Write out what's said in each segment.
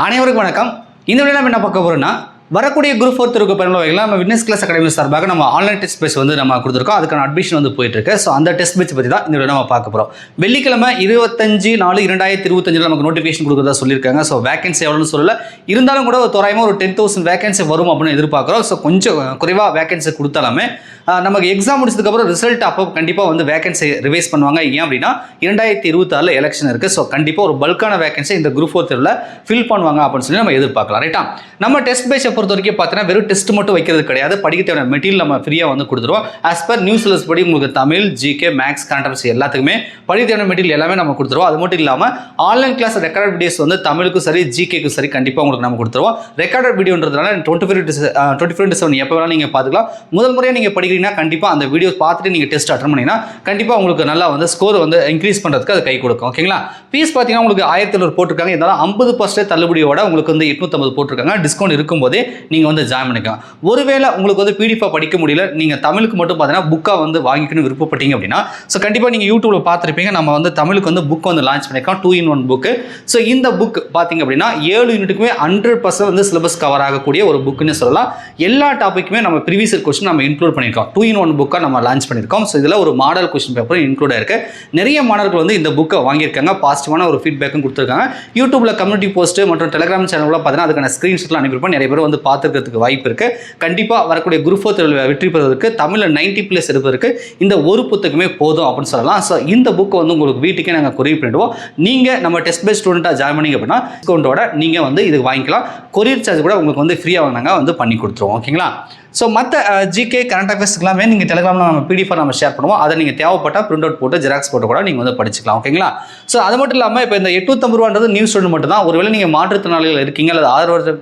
அனைவருக்கும் வணக்கம். இந்த வீடியோல நம்ம என்ன பார்க்க போறோம்னா வரக்கூடிய குரூப் 4 தேர்வுக்கு பயனுள்ள வகையில் நம்ம விட்னஸ் கிளாஸ் அகாடமி சார்பாக நம்ம ஆன்லைன் டெஸ்ட் பேட்ச் வந்து நம்ம கொடுத்துருக்கோம். அதுக்கான அட்மிஷன் வந்து போயிட்டு இருக்கு. ஸோ அந்த டெஸ்ட் பேட்ச் பற்றி தான் இந்த வீடியோ நம்ம பார்க்க போகிறோம். வெள்ளிக்கிழமை 25/4/2025 நமக்கு நோட்டிஃபிகேஷன் கொடுக்குறதா சொல்லியிருக்காங்க. ஸோ வேகன்சி எவ்வளோன்னு சொல்லல, இருந்தாலும் கூட ஒரு தோராயமாக ஒரு 10,000 வேகன்சி வரும் அப்படின்னு எதிர்பார்க்குறோம். ஸோ கொஞ்சம் குறைவாக வேகன்சி கொடுத்தாலுமே நமக்கு எக்ஸாம் முடிச்சதுக்கப்புறம் ரிசல்ட் அப்போ கண்டிப்பாக வந்து வேகன்சி ரிவைஸ் பண்ணுவாங்க. ஏன் அப்படின்னா 2026 எலெக்ஷன் இருக்குது. ஸோ கண்டிப்பாக ஒரு பல்கான வேகன்சி இந்த குரூப் 4 தேர்வில் ஃபில் பண்ணுவாங்க அப்படின்னு சொல்லி நம்ம எதிர்பார்க்கலாம். ரைட்டா, நம்ம டெஸ்ட் பேட்சை பொறுத்த வரைக்கும் பார்த்தீங்கன்னா வெறும் டெஸ்ட் மட்டும் வைக்கிறது கிடையாது, படிக்க தேவையான மெட்டீரியல் நம்ம ஃப்ரீயாக வந்து கொடுத்துருவோம். ஆஸ் பர் நியூஸ் சிலபஸ் படி உங்களுக்கு Tamil, GK, maths, current affairs எல்லாத்துக்குமே படிக்க தேவையான மெட்டீரியல் எல்லாமே நம்ம கொடுத்துருவோம். அது மட்டும் இல்லாமல் ஆன்லைன் கிளாஸ் ரெக்கார்ட் வீடியோஸ் வந்து தமிழுக்கும் சரி ஜிகேக்கும் சரி கண்டிப்பாக உங்களுக்கு நம்ம கொடுத்துருவோம். ரெக்கார்ட் வீடியோன்றதுனால 24/7 எப்போ வேணாலும் நீங்கள் பார்த்துக்கலாம். முதல் முறையாக நீங்கள் படிக்கிறீங்கன்னா கண்டிப்பாக அந்த வீடியோ பார்த்துட்டு நீங்கள் டெஸ்ட் அட்டன் பண்ணிங்கன்னா கண்டிப்பாக உங்களுக்கு நல்லா வந்து ஸ்கோர் வந்து இன்க்ரீஸ் பண்ணுறதுக்கு அது கை கொடுக்கும். ஓகேங்களா, ஃபீஸ் பார்த்தீங்கன்னா உங்களுக்கு 1700 போட்டிருக்காங்க. இருந்தாலும் 50% தள்ளுபடியோட உங்களுக்கு வந்து 850 போட்டிருக்காங்க. டிஸ்கவுண்ட் இருக்கும்போதே நீங்கள் வந்து ஜாயின் பண்ணிக்கலாம். ஒருவேளை உங்களுக்கு வந்து பிடிஎஃபாக படிக்க முடியல, நீங்கள் தமிழுக்கு மட்டும் பார்த்தீங்கன்னா புக்காக வந்து வாங்கிக்கணும் விருப்பப்பட்டீங்க அப்படின்னா ஸோ கண்டிப்பாக நீங்கள் யூடியூப்ல பார்த்துருப்பீங்க. நம்ம வந்து தமிழுக்கு வந்து புக் வந்து லான்ச் பண்ணியிருக்கோம், 2-in-1 புக்கு. ஸோ இந்த புக் பார்த்தீங்க அப்படின்னா 7 யூனிட்டுக்குமே 100% வந்து சிலபஸ் கவர் ஆகக்கூடிய ஒரு புக்குன்னு சொல்லலாம். எல்லா டாப்பிக்குமே நம்ம ப்ரீவியஸ் கொஸ்டின் நம்ம இன்க்ளூட் பண்ணியிருக்கோம். 2-in-1 புக்காக நம்ம லான்ச் பண்ணியிருக்கோம். ஸோ இதில் ஒரு மாடல் கொஸ்டின் பேப்பர் இன்க்ளூட் ஆயிருக்கு. நிறைய மாணவர்கள் வந்து இந்த புக்கை வாங்கியிருக்காங்க, பாசிட்டிவான ஒரு ஃபீட்பேக்கும் கொடுத்துருக்காங்க. யூடியூப்ல கம்யூனிட்டி போஸ்ட் மற்றும் டெலிகிராம் சேனலில் பார்த்தீங்கன்னா அதுக்கான ஸ்க்ரீன்ஷாட்லாம் அனுப்பியிருப்போம். நிறைய பேர் வந்து பார்த்துக்கிறதுக்கு வாய்ப்பு இருக்கு. கண்டிப்பாக வரக்கூடிய குரூப் 4 தேர்வில் வெற்றி பெறுவதற்கு தமிழில் 90+ எடுப்பதற்கு இந்த ஒரு புத்தகமே போதும் அப்படின்னு சொல்லலாம். ஸோ இந்த புக்கை வந்து உங்களுக்கு வீட்டுக்கே நாங்கள் கொரியர் பண்ணிடுவோம். நீங்கள் நம்ம டெஸ்ட் பேஸ்ட் ஸ்டூடெண்ட்டாக ஜாயின் பண்ணிங்க அப்படின்னா டிஸ்கவுண்டோட நீங்கள் வந்து இது வாங்கிக்கலாம். கொரியர் சார்ஜ் கூட உங்களுக்கு வந்து ஃப்ரீயாக நாங்கள் வந்து பண்ணி கொடுத்துருவோம். ஓகேங்களா, ஸோ மற்ற ஜிகே கரண்ட் அஃபேர்ஸ்க்குலாமே நீங்கள் டெலிகிராமில் நம்ம பிடிஎஃப் நம்ம ஷேர் பண்ணுவோம். அதை நீங்கள் தேவைப்பட்டால் பிரிண்ட் அவுட் போட்டு ஜெராக்ஸ் போட்டு கூட நீங்கள் வந்து படிச்சுக்கலாம். ஓகேங்களா, ஸோ அது மட்டும் இல்லாமல் இப்போ இந்த 850 ரூபான்றது நியூ ஸ்டூடெண்ட் மட்டும் தான். ஒருவேளை நீங்கள் மாற்றுத்திறனாளிகள் இருக்கீங்க அல்லது ஆதரவற்ற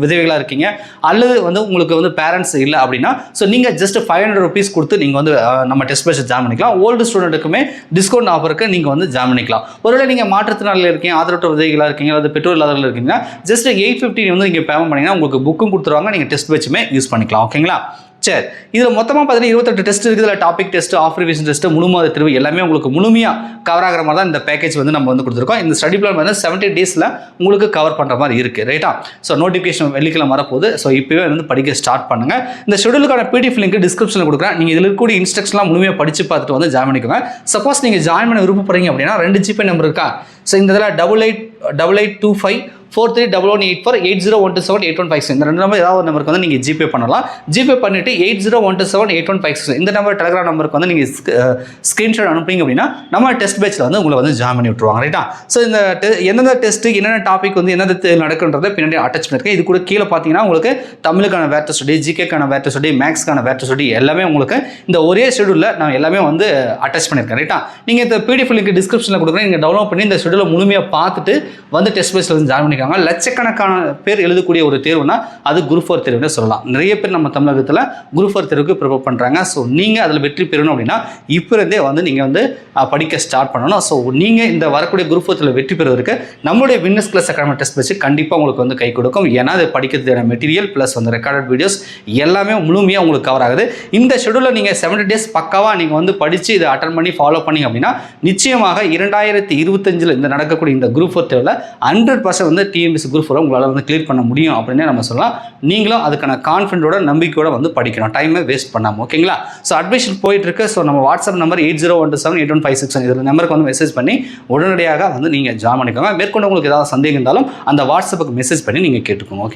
விதவைகளாக இருக்கீங்க அல்லது வந்து உங்களுக்கு வந்து பேரண்ட்ஸ் இல்லை அப்படின்னா ஸோ நீங்கள் ஜஸ்ட் 500 rupees கொடுத்து நீங்கள் வந்து நம்ம டெஸ்ட் பேட்ச் ஜாயின் பண்ணிக்கலாம். ஓல்டு ஸ்டூடெண்ட்டுக்குமே டிஸ்கவுண்ட் ஆஃபருக்கு நீங்கள் வந்து ஜாயின் பண்ணிக்கலாம். ஒருவேளை நீங்கள் மாற்றுத்திறனாளிகள் இருக்கீங்க, ஆதரவற்ற விதவைகளாக இருக்கீங்க அல்லது பெற்றோர் இல்லாதவர்கள் இருக்கீங்கன்னா ஜஸ்ட் 850 வந்து நீங்கள் பேமெண்ட் பண்ணிங்கன்னா உங்களுக்கு புக்கும் கொடுத்துருவாங்க. நீங்கள் டெஸ்ட் பேட்சுமே யூஸ் பண்ணிக்கலாம். ஓகேங்களா, சரி, இதில் மொத்தமாக பார்த்தீங்கன்னா 28 டெஸ்ட் இருக்குது. இதில் topic test, half revision test, முழுமாத தேர்வு எல்லாமே உங்களுக்கு முழுமையாக கவர் ஆகிற மாதிரி தான் இந்த பேக்கேஜ் வந்து நம்ம வந்து கொடுத்துருக்கோம். இந்த ஸ்டடி பிளான் வந்து 70 daysல உங்களுக்கு கவர் பண்ணுற மாதிரி இருக்குது. ரைட்டா, ஸோ நோட்டிஃபிகேஷன் வெள்ளிக்கிழமை வரப்போகுது. ஸோ இப்போவே வந்து படிக்க ஸ்டார்ட் பண்ணுங்க. இந்த ஷெடியூலுக்கான பிடிஎஃப் லிங்க் டிஸ்கிரிப்ஷனில் கொடுக்குறேன். நீங்கள் இதில் இருக்கக்கூடிய இன்ஸ்ட்ரக்ஷன்லாம் முழுமையாக படித்து பார்த்துட்டு வந்து ஜாயின் பண்ணிக்கோங்க. சப்போஸ் நீங்கள் ஜாயின் பண்ண விருப்பப்படுறீங்க அப்படின்னா 2 ஜிபே நம்பர் இருக்கா. ஸோ இந்த இதில் 8825431184 80127815 இந்த 2 நம்பர் ஏதாவது ஒரு நம்பருக்கு வந்து நீங்கள் ஜிபே பண்ணலாம். ஜிபே பண்ணிவிட்டு 80127815 இந்த நம்பர் டெலிகிராம் நம்பருக்கு வந்து நீங்கள் ஸ்க்ரீன்ஷாட் அனுப்புறீங்க அப்படின்னா நம்ம டெஸ்ட் பேட்சில் வந்து உங்களை வந்து ஜாயின் பண்ணி விட்டுருவாங்க. ரைட்டா, ஸோ இந்த எந்தெந்த டெஸ்ட்டு என்னென்ன டாபிக் வந்து என்னென்ன நடக்குன்றதை பின்னாடி அட்டாச் பண்ணியிருக்கேன். இது கூட கீழே பார்த்தீங்கன்னா உங்களுக்கு தமிழுக்கான வேர்ட் ஸ்டடி, ஜிகேக்கான வேர்ட் ஸ்டடி, மேக்ஸ்க்கான வேர்ட் ஸ்டடி எல்லாமே உங்களுக்கு இந்த ஒரே ஷெடியூலில் நான் எல்லாமே வந்து அட்டாச் பண்ணியிருக்கேன். ரைட்டா, நீங்கள் இந்த பிடிஎஃப் லிங்க் டிஸ்கிரிப்ஷனில் கொடுக்குறேன். நீங்கள் டவுன்லோட் பண்ணி இந்த ஷெடியூலை முழுமையாக பார்த்துட்டு வந்து டெஸ்ட் பேட்சில் வந்து ஜாயின் பண்ணி லட்சக்கணக்கான பேர் எழுதக்கூடிய ஒரு தேர்வுனா அது குரூப் 4 தேர்வுன்னு சொல்லலாம். நிறைய பேர் நம்ம தமிழகத்தில் குரூப் 4 தேர்வுக்கு ப்ரிப்பேர் பண்ணுறாங்க. ஸோ நீங்கள் அதில் வெற்றி பெறணும் அப்படின்னா இப்போ இருந்தே வந்து நீங்கள் வந்து படிக்க ஸ்டார்ட் பண்ணணும். ஸோ நீங்கள் இந்த வரக்கூடிய குரூப் 4 தேர்வில் வெற்றி பெறுவதற்கு நம்மளுடைய witness class academy test batch கண்டிப்பாக உங்களுக்கு வந்து கை கொடுக்கும். ஏன்னா அது படிக்கிறதுக்கான மெட்டீரியல் ப்ளஸ் வந்து ரெக்கார்டட் வீடியோஸ் எல்லாமே முழுமையாக உங்களுக்கு கவர் ஆகுது. இந்த ஷெடியூலில் நீங்கள் 70 days பக்காவாக நீங்கள் வந்து படித்து இதை அட்டன் பண்ணி ஃபாலோ பண்ணிங்க அப்படின்னா நிச்சயமாக 2025 இந்த நடக்கக்கூடிய இந்த குரூப் 4 தேர்வில் 100% வந்து டிஎன்பிஎஸ்சி குரூப் 4 உங்களால் வந்து கிளியர் பண்ண முடியும் அப்படின்னு நம்ம சொல்லலாம். நீங்களும் அதுக்கான கான்ஃபிடென்ட்டோட நம்பிக்கையோட வந்து படிக்கணும், டைமை வேஸ்ட் பண்ணாமல். ஓகேங்களா, ஸோ அட்மிஷன் போயிட்டு இருக்கு. ஸோ நம்ம வாட்ஸ்அப் நம்பர் 8012781567 இந்த நம்பருக்கு வந்து மெசேஜ் பண்ணி உடனடியாக வந்து நீங்கள் ஜாயின் பண்ணிக்கோங்க. மேற்கொண்டு உங்களுக்கு ஏதாவது சந்தேகம் இருந்தாலும் அந்த வாட்ஸ்அப்புக்கு மெசேஜ் பண்ணி நீங்கள் கேட்டுக்கோங்க. ஓகே.